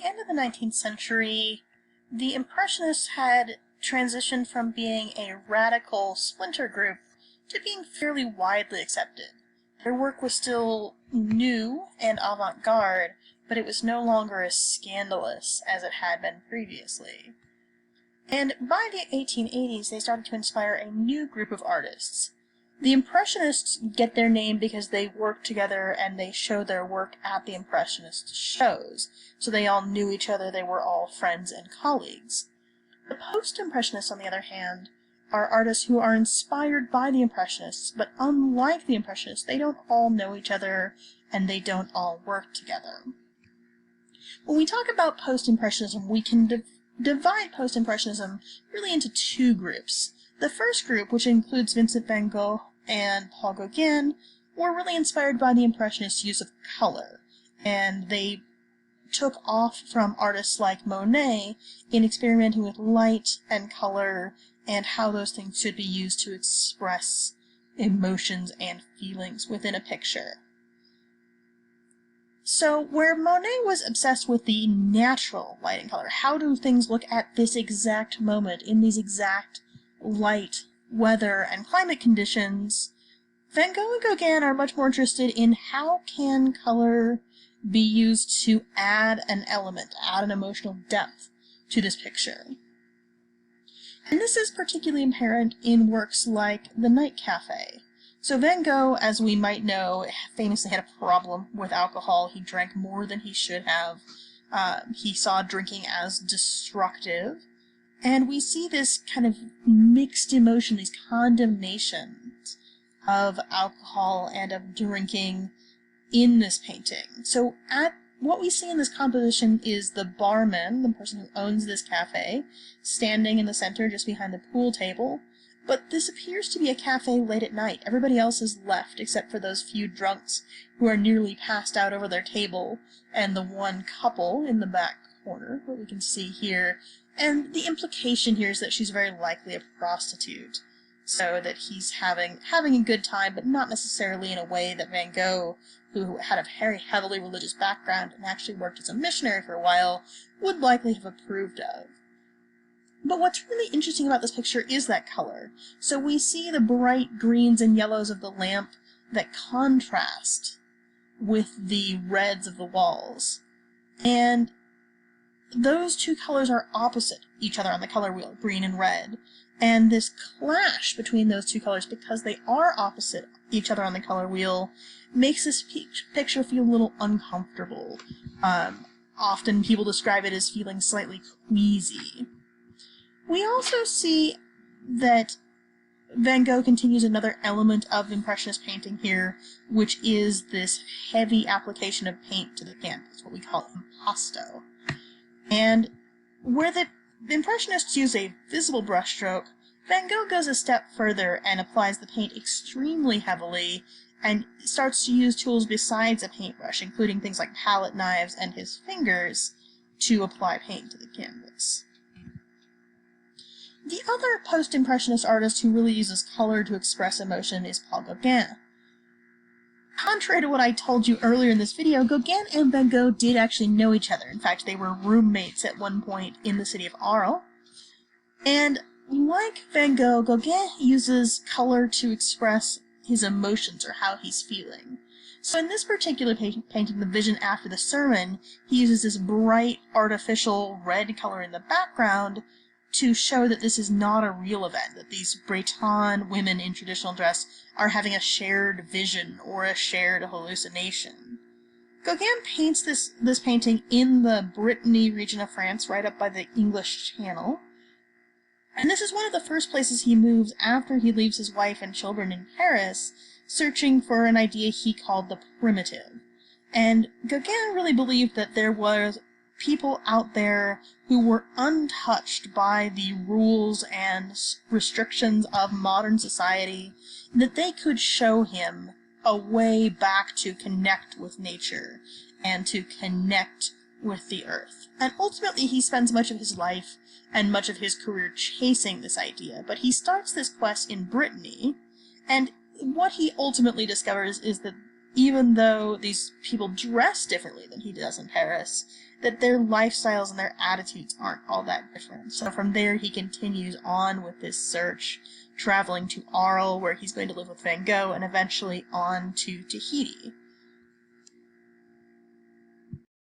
the end of the 19th century, the Impressionists had transitioned from being a radical splinter group to being fairly widely accepted. Their work was still new and avant-garde, but it was no longer as scandalous as it had been previously. And by the 1880s, they started to inspire a new group of artists. The Impressionists get their name because they worked together and they showed their work at the Impressionist shows, so they all knew each other, they were all friends and colleagues. The Post-Impressionists, on the other hand, are artists who are inspired by the Impressionists, but unlike the Impressionists, they don't all know each other and they don't all work together. When we talk about Post-Impressionism, we can divide Post-Impressionism really into two groups. The first group, which includes Vincent van Gogh and Paul Gauguin, were really inspired by the Impressionists' use of color, and they took off from artists like Monet in experimenting with light and color and how those things should be used to express emotions and feelings within a picture. So, where Monet was obsessed with the natural light and color, how do things look at this exact moment, in these exact light, weather, and climate conditions, Van Gogh and Gauguin are much more interested in how can color be used to add an element, add an emotional depth to this picture. And this is particularly apparent in works like The Night Cafe. So Van Gogh, as we might know, famously had a problem with alcohol. He drank more than he should have. He saw drinking as destructive. And we see this kind of mixed emotion, these condemnations of alcohol and of drinking in this painting. So what we see in this composition is the barman, the person who owns this cafe, standing in the center just behind the pool table. But this appears to be a cafe late at night. Everybody else is left except for those few drunks who are nearly passed out over their table, and the one couple in the back corner, what we can see here. And the implication here is that she's very likely a prostitute, so that he's having a good time, but not necessarily in a way that Van Gogh, who had a very heavily religious background and actually worked as a missionary for a while, would likely have approved of. But what's really interesting about this picture is that color. So we see the bright greens and yellows of the lamp that contrast with the reds of the walls. And those two colors are opposite each other on the color wheel, green and red. And this clash between those two colors, because they are opposite each other on the color wheel, makes this picture feel a little uncomfortable. Often people describe it as feeling slightly queasy. We also see that Van Gogh continues another element of Impressionist painting here, which is this heavy application of paint to the canvas, what we call impasto. And where the Impressionists use a visible brushstroke, Van Gogh goes a step further and applies the paint extremely heavily and starts to use tools besides a paintbrush, including things like palette knives and his fingers, to apply paint to the canvas. The other post-impressionist artist who really uses color to express emotion is Paul Gauguin. Contrary to what I told you earlier in this video, Gauguin and Van Gogh did actually know each other. In fact, they were roommates at one point in the city of Arles. And like Van Gogh, Gauguin uses color to express his emotions or how he's feeling. So in this particular painting, The Vision After the Sermon, he uses this bright, artificial red color in the background to show that this is not a real event, that these Breton women in traditional dress are having a shared vision or a shared hallucination. Gauguin paints this painting in the Brittany region of France, right up by the English Channel. And this is one of the first places he moves after he leaves his wife and children in Paris, searching for an idea he called the primitive. And Gauguin really believed that there was people out there who were untouched by the rules and restrictions of modern society, that they could show him a way back to connect with nature and to connect with the earth. And ultimately he spends much of his life and much of his career chasing this idea, but he starts this quest in Brittany, and what he ultimately discovers is that even though these people dress differently than he does in Paris, that their lifestyles and their attitudes aren't all that different. So from there he continues on with this search, traveling to Arles, where he's going to live with Van Gogh, and eventually on to Tahiti.